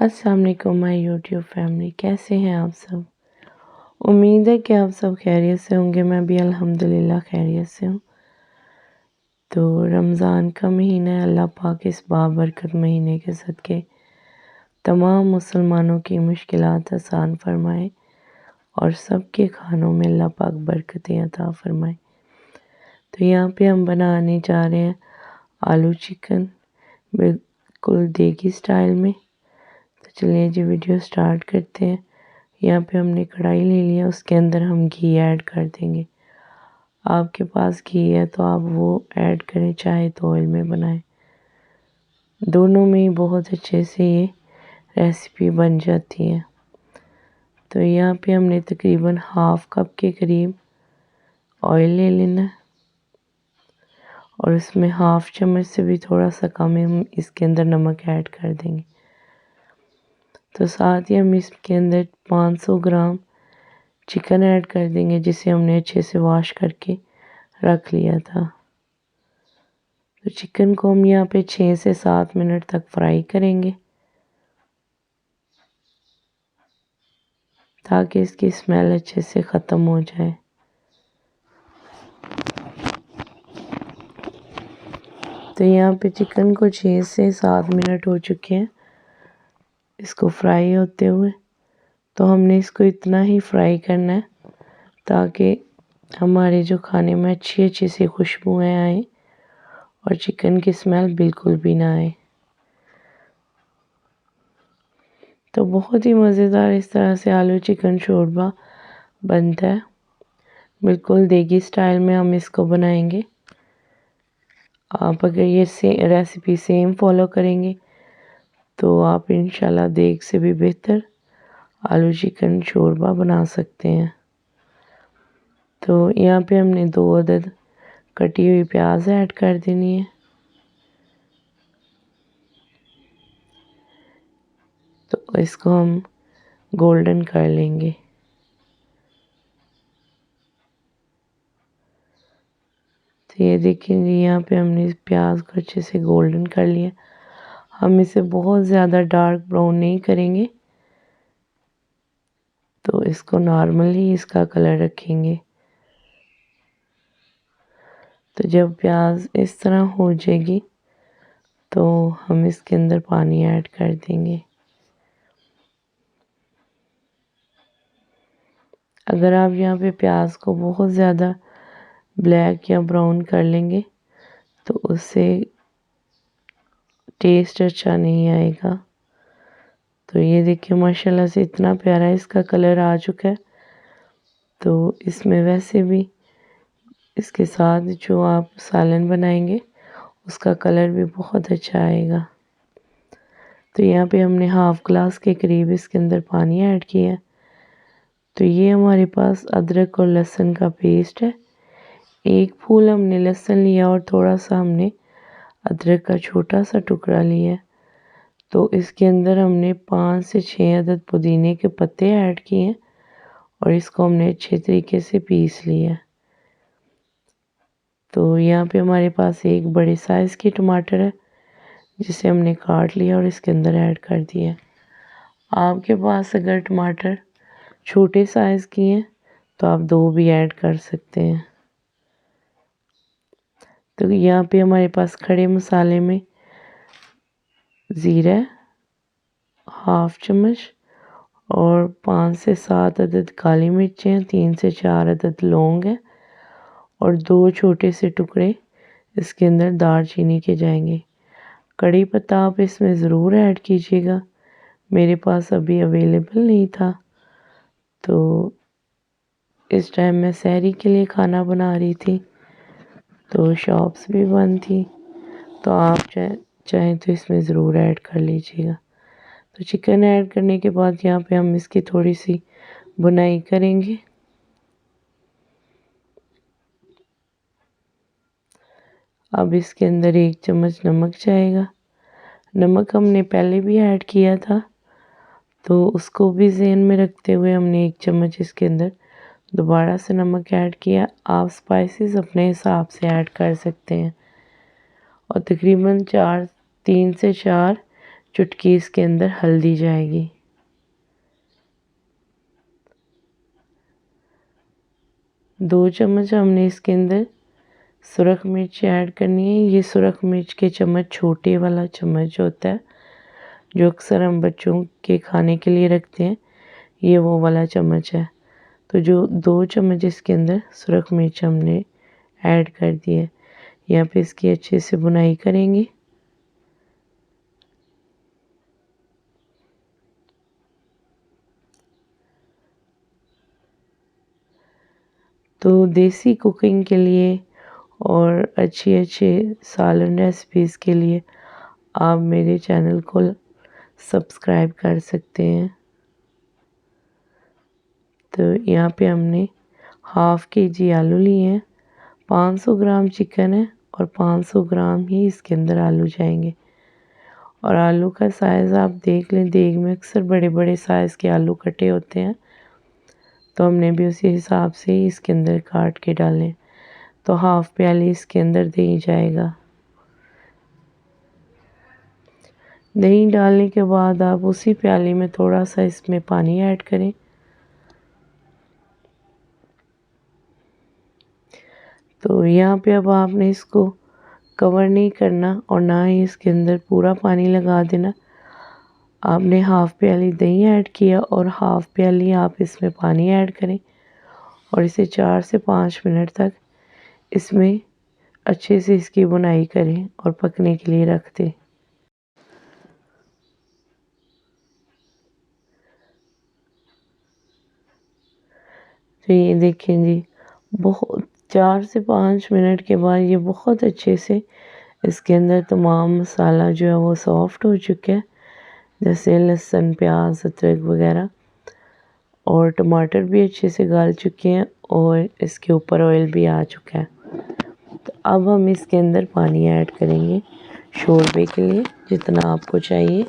अस्सलाम वालेकुम my YouTube family, कैसे हैं आप सब। उम्मीद है कि आप सब खैरियत से होंगे। मैं भी अल्हम्दुलिल्लाह खैरियत से हूँ। तो रमज़ान का महीना है, अल्लाह पाक इस बाबरकत महीने के सदके तमाम मुसलमानों की मुश्किलात आसान फरमाए और सबके खानों में अल्लाह पाक बरकतें अता फरमाए। तो यहाँ पे हम बनाने जा रहे हैं आलू चिकन, बिल्कुल देगी स्टाइल में। तो चलिए जी वीडियो स्टार्ट करते हैं। यहाँ पे हमने कढ़ाई ले लिया, उसके अंदर हम घी ऐड कर देंगे। आपके पास घी है तो आप वो ऐड करें, चाहे तो ऑयल में बनाएं। दोनों में ही बहुत अच्छे से ये रेसिपी बन जाती है। तो यहाँ पे हमने तकरीबन हाफ कप के करीब ऑयल ले लेना है और उसमें हाफ चम्मच से भी थोड़ा सा कम हम इसके अंदर नमक ऐड कर देंगे। तो साथ ही हम इसके अंदर 500 ग्राम चिकन ऐड कर देंगे, जिसे हमने अच्छे से वॉश करके रख लिया था। तो चिकन को हम यहाँ पे 6 से 7 मिनट तक फ्राई करेंगे ताकि इसकी स्मेल अच्छे से ख़त्म हो जाए। तो यहाँ पे चिकन को 6 से 7 मिनट हो चुके हैं इसको फ्राई होते हुए। तो हमने इसको इतना ही फ्राई करना है ताकि हमारे जो खाने में अच्छी अच्छी सी खुशबुएँ आएँ और चिकन की स्मेल बिल्कुल भी ना आए। तो बहुत ही मज़ेदार इस तरह से आलू चिकन शोरबा बनता है। बिल्कुल देगी स्टाइल में हम इसको बनाएंगे। आप अगर ये रेसिपी सेम फॉलो करेंगे तो आप इंशाल्लाह देग से भी बेहतर आलू चिकन शोरबा बना सकते हैं। तो यहाँ पे हमने 2 अदद कटी हुई प्याज ऐड कर देनी है। तो इसको हम गोल्डन कर लेंगे। तो ये देखिए जी, यहाँ पे हमने इस प्याज को अच्छे से गोल्डन कर लिया। हम इसे बहुत ज़्यादा डार्क ब्राउन नहीं करेंगे, तो इसको नॉर्मल ही इसका कलर रखेंगे। तो जब प्याज इस तरह हो जाएगी तो हम इसके अंदर पानी ऐड कर देंगे। अगर आप यहाँ पे प्याज को बहुत ज़्यादा ब्लैक या ब्राउन कर लेंगे तो उससे टेस्ट अच्छा नहीं आएगा। तो ये देखिए माशाल्लाह से इतना प्यारा इसका कलर आ चुका है। तो इसमें वैसे भी इसके साथ जो आप सालन बनाएंगे उसका कलर भी बहुत अच्छा आएगा। तो यहाँ पे हमने हाफ ग्लास के करीब इसके अंदर पानी ऐड किया। तो ये हमारे पास अदरक और लहसुन का पेस्ट है। एक फूल हमने लहसुन लिया और थोड़ा सा हमने अदरक का छोटा सा टुकड़ा लिया। तो इसके अंदर हमने 5 से 6 अदद पुदीने के पत्ते ऐड किए और इसको हमने अच्छे तरीके से पीस लिया। तो यहाँ पे हमारे पास एक बड़े साइज़ की टमाटर है जिसे हमने काट लिया और इसके अंदर ऐड कर दिया। आपके पास अगर टमाटर छोटे साइज़ की हैं तो आप 2 भी ऐड कर सकते हैं। तो यहाँ पे हमारे पास खड़े मसाले में ज़ीरा हाफ चम्मच और 5 से 7 अदद काली मिर्चें हैं, 3 से 4 अदद लौंग है और 2 छोटे से टुकड़े इसके अंदर दालचीनी के जाएंगे। कड़ी पत्ता आप इसमें ज़रूर ऐड कीजिएगा, मेरे पास अभी अवेलेबल नहीं था। तो इस टाइम मैं सहरी के लिए खाना बना रही थी तो शॉप्स भी बंद थी। तो आप चाहें तो इसमें ज़रूर ऐड कर लीजिएगा। तो चिकन ऐड करने के बाद यहाँ पे हम इसकी थोड़ी सी बुनाई करेंगे। अब इसके अंदर 1 चम्मच नमक जाएगा। नमक हमने पहले भी ऐड किया था तो उसको भी ज़हन में रखते हुए हमने 1 चम्मच इसके अंदर दोबारा से नमक ऐड किया। आप स्पाइसेस अपने हिसाब से ऐड कर सकते हैं। और तकरीबन 3 से 4 चुटकी इसके अंदर हल्दी जाएगी। दो चम्मच हमने इसके अंदर सुरख मिर्च ऐड करनी है। ये सुरख मिर्च के चम्मच छोटे वाला चम्मच होता है जो अक्सर हम बच्चों के खाने के लिए रखते हैं, ये वो वाला चम्मच है। तो जो 2 चम्मच इसके अंदर सुरख मिर्च हमने ऐड कर दी है। यहाँ पे इसकी अच्छे से बुनाई करेंगे। तो देसी कुकिंग के लिए और अच्छी सालन रेसिपीज़ के लिए आप मेरे चैनल को सब्सक्राइब कर सकते हैं। तो यहाँ पे हमने हाफ़ kg आलू लिए हैं। 500 ग्राम चिकन है और 500 ग्राम ही इसके अंदर आलू जाएंगे। और आलू का साइज़ आप देख लें, देग में अक्सर बड़े बड़े साइज़ के आलू कटे होते हैं, तो हमने भी उसी हिसाब से ही इसके अंदर काट के डालें। तो हाफ़ प्याली इसके अंदर दही जाएगा। दही डालने के बाद आप उसी प्याली में थोड़ा सा इसमें पानी ऐड करें। तो यहाँ पे अब आपने इसको कवर नहीं करना और ना ही इसके अंदर पूरा पानी लगा देना। आपने हाफ़ प्याली दही ऐड किया और हाफ़ प्याली आप इसमें पानी ऐड करें और इसे 4 से 5 मिनट तक इसमें अच्छे से इसकी बुनाई करें और पकने के लिए रख दें। तो ये देखें जी, बहुत 4 से 5 मिनट के बाद ये बहुत अच्छे से इसके अंदर तमाम मसाला जो है वो सॉफ्ट हो चुका है, जैसे लहसुन, प्याज, अदरक वगैरह, और टमाटर भी अच्छे से गल चुके हैं और इसके ऊपर ऑयल भी आ चुका है। तो अब हम इसके अंदर पानी ऐड करेंगे शोरबे के लिए, जितना आपको चाहिए।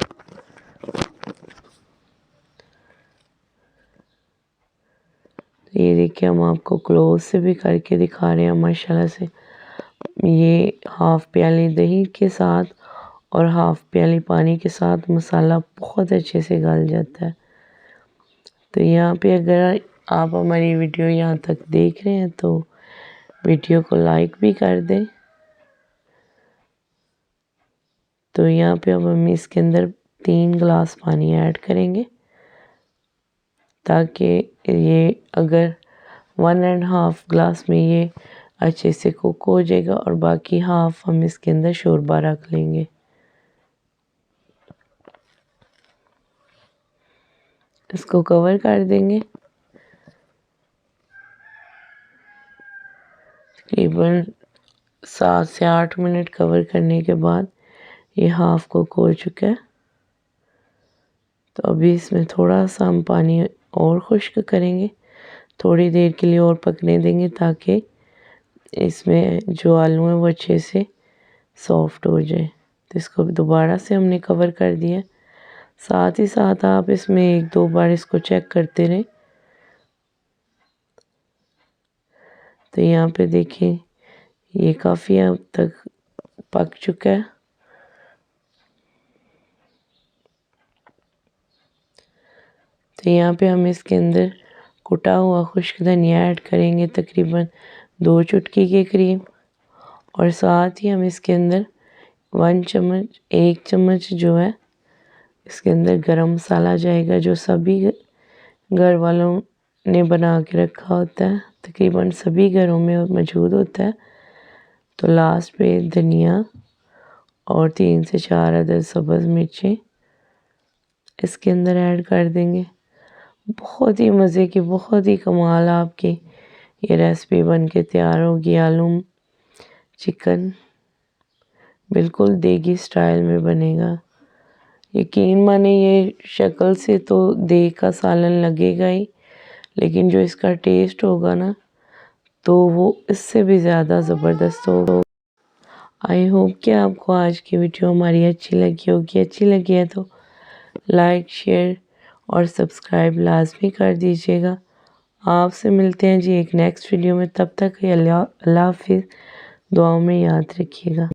तो ये देखिए, हम आपको क्लोज से भी करके दिखा रहे हैं माशाल्लाह से। ये हाफ़ प्याली दही के साथ और हाफ़ प्याली पानी के साथ मसाला बहुत अच्छे से गल जाता है। तो यहाँ पे अगर आप हमारी वीडियो यहाँ तक देख रहे हैं तो वीडियो को लाइक भी कर दें। तो यहाँ पे अब हम इसके अंदर 3 गिलास पानी ऐड करेंगे, ताकि ये अगर 1.5 गिलास में ये अच्छे से कुक हो जाएगा और बाकी हाफ़ हम इसके अंदर शोरबा रख लेंगे। इसको कवर कर देंगे। तकरीबन 7 से 8 मिनट कवर करने के बाद ये हाफ़ कुक हो चुका है। तो अभी इसमें थोड़ा सा हम पानी और खुश्क करेंगे, थोड़ी देर के लिए और पकने देंगे ताकि इसमें जो आलू हैं वो अच्छे से सॉफ्ट हो जाए। तो इसको दोबारा से हमने कवर कर दिया। साथ ही साथ आप इसमें 1-2 बार इसको चेक करते रहें। तो यहाँ पे देखें, ये काफ़ी हद तक पक चुका है। तो यहाँ पे हम इसके अंदर कुटा हुआ खुश्क धनिया ऐड करेंगे, तकरीबन 2 चुटकी के करीब, और साथ ही हम इसके अंदर 1 चम्मच जो है इसके अंदर गरम मसाला जाएगा, जो सभी घर वालों ने बना के रखा होता है, तकरीबन सभी घरों में मौजूद होता है। तो लास्ट पे धनिया और 3 से 4 अदद सब्ज़ मिर्चें इसके अंदर ऐड कर देंगे। बहुत ही मज़े की, बहुत ही कमाल आपकी ये रेसिपी बन के तैयार होगी। आलू चिकन बिल्कुल देगी स्टाइल में बनेगा। यकीन माने, ये शक्ल से तो देग का सालन लगेगा ही, लेकिन जो इसका टेस्ट होगा ना, तो वो इससे भी ज़्यादा ज़बरदस्त होगा। आई होप कि आपको आज की वीडियो हमारी अच्छी लगी होगी। अच्छी लगी है तो लाइक, शेयर और सब्सक्राइब लाजमी कर दीजिएगा। आपसे मिलते हैं जी एक नेक्स्ट वीडियो में। तब तक अल्लाह हाफ़िज़। दुआओं में याद रखिएगा।